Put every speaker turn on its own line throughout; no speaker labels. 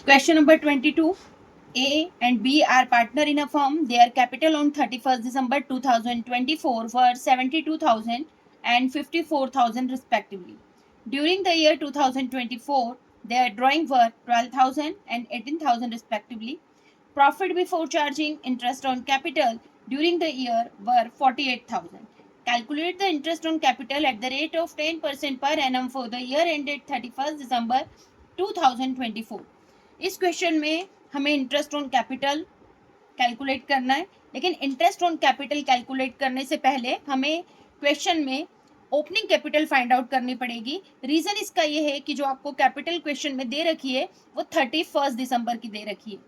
Question number 22. A and B are partner in a firm. Their capital on 31st December 2024 were 72,000 and 54,000 respectively. During the year 2024, their drawing were 12,000 and 18,000 respectively. Profit before charging interest on capital during the year were 48,000. Calculate the interest on capital at the rate of 10% per annum for the year ended 31st December 2024. इस question में हमें interest on capital calculate करना है, लेकिन interest on capital calculate करने से पहले हमें क्वेश्चन में ओपनिंग कैपिटल फाइंड आउट करनी पड़ेगी। रीजन इसका ये है कि जो आपको कैपिटल क्वेश्चन में दे रखी है वो 31 दिसंबर की दे रखी है।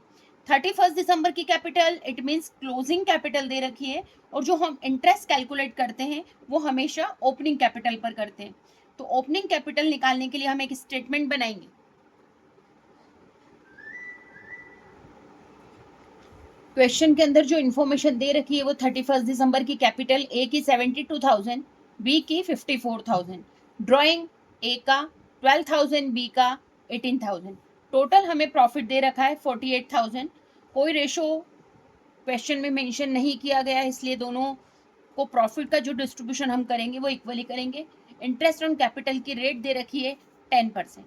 31 दिसंबर की capital it means closing capital दे रखी है, और जो हम इंटरेस्ट कैलकुलेट करते हैं वो हमेशा ओपनिंग कैपिटल पर करते हैं। तो ओपनिंग कैपिटल निकालने के लिए हम एक स्टेटमेंट बनाएंगे। क्वेश्चन के अंदर जो इन्फॉर्मेशन दे रखी है वो 31 दिसंबर की कैपिटल ए की 72,000, बी की 54,000, ड्राइंग ए का 12,000, बी का 18,000। टोटल हमें प्रॉफिट दे रखा है 48,000। कोई रेशो क्वेश्चन में मेंशन नहीं किया गया है, इसलिए दोनों को प्रॉफिट का जो डिस्ट्रीब्यूशन हम करेंगे वो इक्वली करेंगे। इंटरेस्ट ऑन कैपिटल की रेट दे रखी है 10%।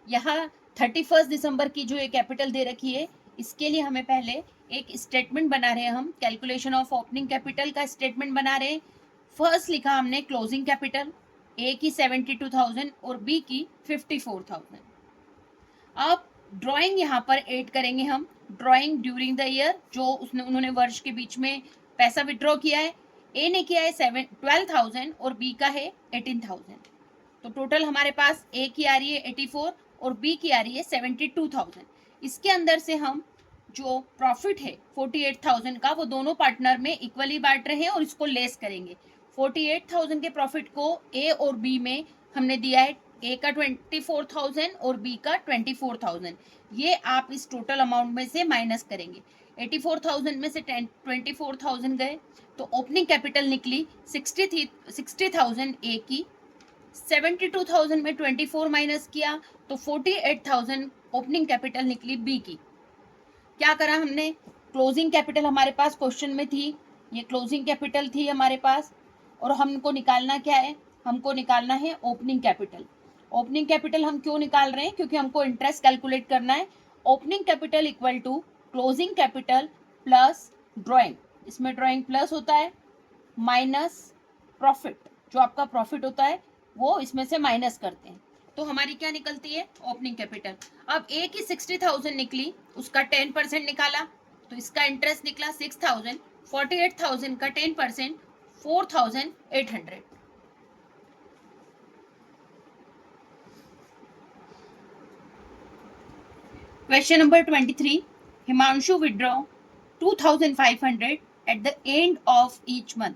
यहाँ 31 दिसंबर की जो ये कैपिटल दे रखी है इसके लिए हमें पहले एक स्टेटमेंट बना रहे हैं। हम कैलकुलेशन ऑफ ओपनिंग कैपिटल का स्टेटमेंट बना रहे हैं। फर्स्ट लिखा हमने क्लोजिंग कैपिटल, ए की 72,000 और बी की 54,000। अब ड्राइंग यहाँ पर ऐड करेंगे हम, ड्राइंग ड्यूरिंग द ईयर, जो उन्होंने वर्ष के बीच में पैसा विड्रॉ किया है। ए ने किया है 12,000 और बी का है 18,000। तो टोटल हमारे पास ए की आ रही है 84 और बी की आ रही है 72,000। इसके अंदर से हम जो प्रॉफिट है 48,000 का वो दोनों पार्टनर में इक्वली बांट रहे हैं और इसको लेस करेंगे। 48,000 के प्रॉफिट को ए और बी में हमने दिया है, ए का 24,000 और बी का 24,000। ये आप इस टोटल अमाउंट में से माइनस करेंगे। 84,000 में से 24,000 गए तो ओपनिंग कैपिटल निकली 60,000 ए की, 72,000 में 24 माइनस किया तो 48,000 ओपनिंग कैपिटल निकली बी की। क्या करा हमने, क्लोजिंग कैपिटल हमारे पास क्वेश्चन में थी, ये क्लोजिंग कैपिटल थी हमारे पास, और हमको निकालना क्या है, हमको निकालना है ओपनिंग कैपिटल। ओपनिंग कैपिटल हम क्यों निकाल रहे हैं, क्योंकि हमको इंटरेस्ट कैलकुलेट करना है। Opening capital equal to closing capital plus drawing, इसमें ड्राइंग प्लस होता है, माइनस प्रॉफिट, जो आपका प्रॉफिट होता है वो इसमें से माइनस करते हैं, तो हमारी क्या निकलती है ओपनिंग कैपिटल। अब ए की 60,000 निकली, उसका 10% निकाला तो इसका इंटरेस्ट निकला 6,000, 48,000 का 10% 4,800। Question number 23। Himanshu withdraw 2,500 at the end of each month.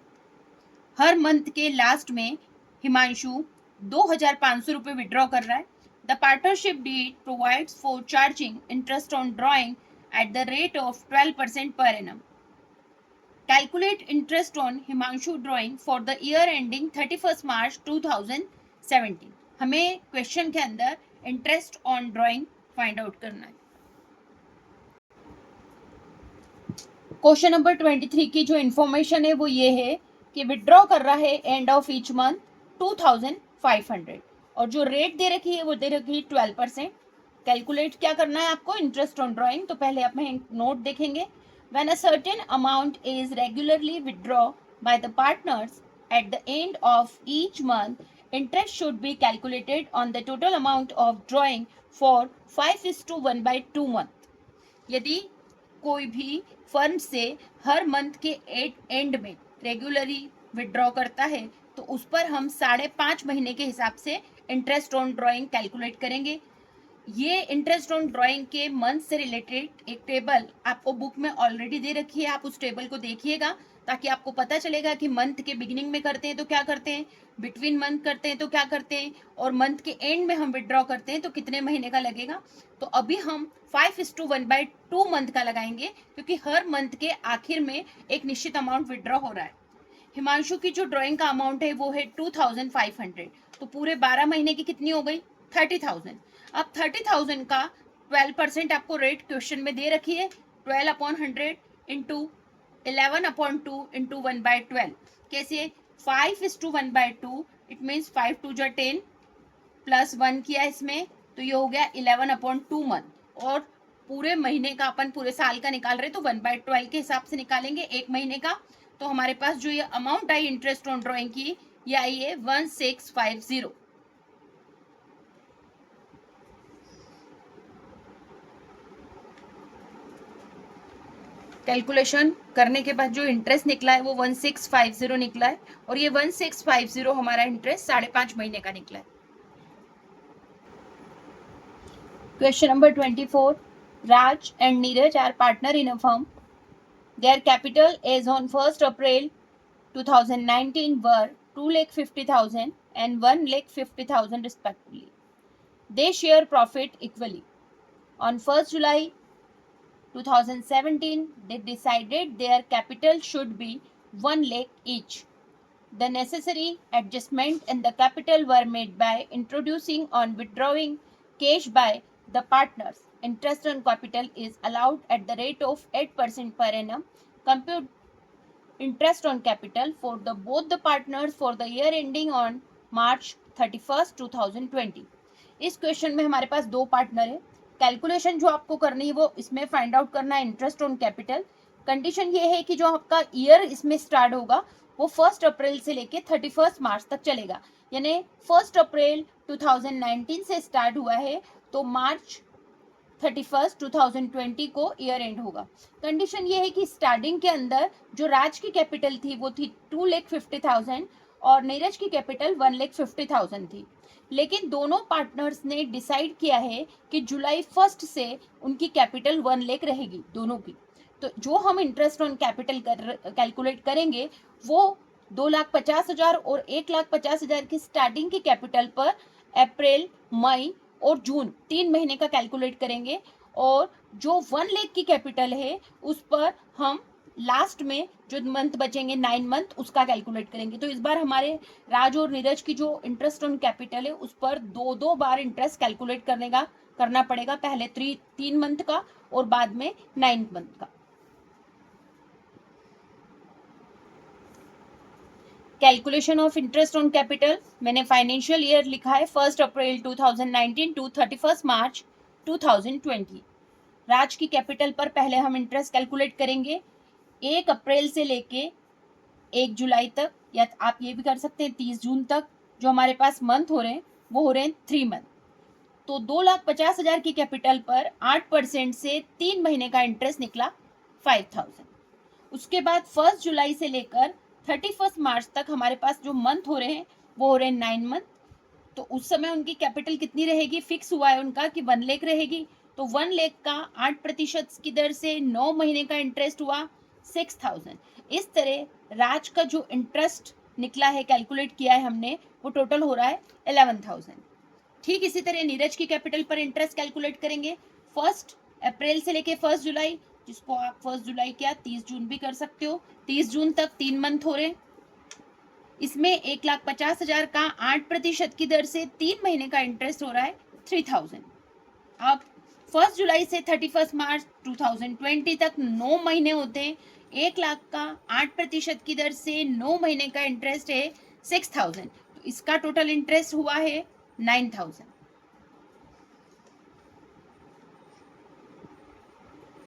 हर मंथ के लास्ट में हिमांशु 2,500 रुपये विड्रॉ कर रहा है। The partnership deed provides for charging interest on drawing at the rate of 12% per annum. Calculate interest on Himanshu drawing for the year ending 31 March 2017। हमें question के अंदर interest on drawing find out करना है। Question number 23 की जो information है वो ये है कि विड्रॉ कर रहा है एंड ऑफ ईच मंथ 2,500, और जो रेट दे रखी है वो दे रखी है 12%। कैलकुलेट क्या करना है आपको, इंटरेस्ट ऑन ड्रॉइंग। तो पहले आप नोट देखेंगे, when a certain amount is regularly withdraw by the partners eight the end of each month, interest should be calculated on the total amount of drawing for 5:1/2 month. यदि कोई भी firm से हर month के and में regularly withdraw करता है तो उस पर हम 5.5 महीने के हिसाब से इंटरेस्ट ऑन ड्रॉइंग कैलकुलेट करेंगे। ये इंटरेस्ट ऑन ड्रॉइंग के मंथ से रिलेटेड एक टेबल आपको बुक में ऑलरेडी दे रखी है, आप उस टेबल को देखिएगा ताकि आपको पता चलेगा कि मंथ के बिगिनिंग में करते हैं तो क्या करते हैं, बिटवीन मंथ करते हैं तो क्या करते हैं, और मंथ के एंड में हम विड्रॉ करते हैं तो कितने महीने का लगेगा। तो अभी हम 5:1/2 मंथ का लगाएंगे, क्योंकि हर मंथ के आखिर में एक निश्चित अमाउंट विड्रॉ हो रहा है। हिमांशु की जो ड्रॉइंग का अमाउंट है वो है 2,500, तो पूरे 12 महीने की कितनी हो गई 30,000। अब 30,000 का 12% आपको रेट क्वेश्चन में दे रखी है, 12/100 इंटू 11/2 इंटू 1/12। कैसे? 5:1/2, इट मीन्स 5×2 = 10 प्लस 1 किया इसमें, तो ये हो गया 11/2 मंथ। और पूरे महीने का अपन पूरे साल का निकाल रहे तो 1/12 के हिसाब से निकालेंगे एक महीने का। तो हमारे पास जो ये amount I interest on drawing की, ये आई है 1650। कैलकुलेशन करने के बाद जो इंटरेस्ट निकला है वो 1650 निकला है, और ये 1650 हमारा इंटरेस्ट 5.5 महीने का निकला है। Question number 24, Raj and Neeraj are partner in a firm. Their capital as on 1st April 2019 were 2,50,000 and 1,50,000 respectively. They share profit equally. On 1st July 2017, they decided their capital should be 1 lakh each. The necessary adjustment in the capital were made by introducing on withdrawing cash by the partners. Interest on capital is allowed at the rate of 8% per annum. Compute interest on capital for both the partners for the year ending on March 31st, 2020. इस question में हमारे पास दो partner है। Calculation जो आपको करनी है वो इसमें फाइंड आउट करना है इंटरेस्ट ऑन कैपिटल। कंडीशन ये है कि जो आपका ईयर इसमें स्टार्ट होगा वो 1 अप्रैल से लेके 31 मार्च तक चलेगा, यानी 1 अप्रैल 2019 से स्टार्ट हुआ है तो मार्च 31 2020 को ईयर एंड होगा। कंडीशन ये है कि स्टार्टिंग के अंदर जो राज की कैपिटल थी वो थी 2,50,000 और नीरज की कैपिटल 1,50,000 थी, लेकिन दोनों पार्टनर्स ने डिसाइड किया है कि जुलाई 1 से उनकी कैपिटल 1 लाख रहेगी दोनों की। तो जो हम इंटरेस्ट ऑन कैपिटल कैलकुलेट करेंगे वो 2,50,000 और 1,50,000 की स्टार्टिंग की कैपिटल पर अप्रैल, मई और जून 3 महीने का कैलकुलेट करेंगे, और जो 1 लाख की कैपिटल है उस पर हम लास्ट में जो मंथ बचेंगे 9 मंथ उसका कैलकुलेट करेंगे। तो इस बार हमारे राज और नीरज की जो इंटरेस्ट ऑन कैपिटल है उस पर दो बार इंटरेस्ट कैलकुलेट करना पड़ेगा, पहले 3 मंथ का और बाद में 9 मंथ का। Calculation of interest on capital मैंने फाइनेंशियल ईयर लिखा है 1 अप्रैल 2019 टू 31 मार्च 2020। राज की कैपिटल पर पहले हम इंटरेस्ट कैलकुलेट करेंगे 1 अप्रैल से लेके 1 जुलाई तक, या आप ये भी कर सकते हैं 30 जून तक। जो हमारे पास मंथ हो रहे हैं वो हो रहे हैं 3 मंथ। तो 2,50,000 की कैपिटल पर 8% से 3 महीने का इंटरेस्ट निकला 5,000। उसके बाद 1 जुलाई से लेकर 31 मार्च तक हमारे पास जो मंथ हो रहे हैं वो हो रहे हैं 9 मंथ। तो उस समय उनकी कैपिटल कितनी रहेगी? फिक्स हुआ है उनका कि 1 लाख रहेगी। तो 1 लाख का 8% की दर से 9 महीने का इंटरेस्ट हुआ 6,000। इस तरह राज का जो इंटरेस्ट निकला है, कैलकुलेट किया है हमने, वो टोटल हो रहा है 11,000। ठीक इसी तरह नीरज की कैपिटल पर इंटरेस्ट कैलकुलेट करेंगे 1 अप्रैल से लेके 1 जुलाई, जिसको आप 1 जुलाई क्या 30 जून भी कर सकते हो। 30 जून तक 3 मंथ हो रहे हैं। इसमें 1,50,000 का 8% की दर से 3 महीने का इंटरेस्ट हो रहा है 3,000। अब 1 जुलाई से 31 मार्च 2020 तक 9 महीने होते हैं। 1 लाख का 8% की दर से 9 महीने का इंटरेस्ट है 6,000। तो इसका टोटल इंटरेस्ट हुआ है 9,000।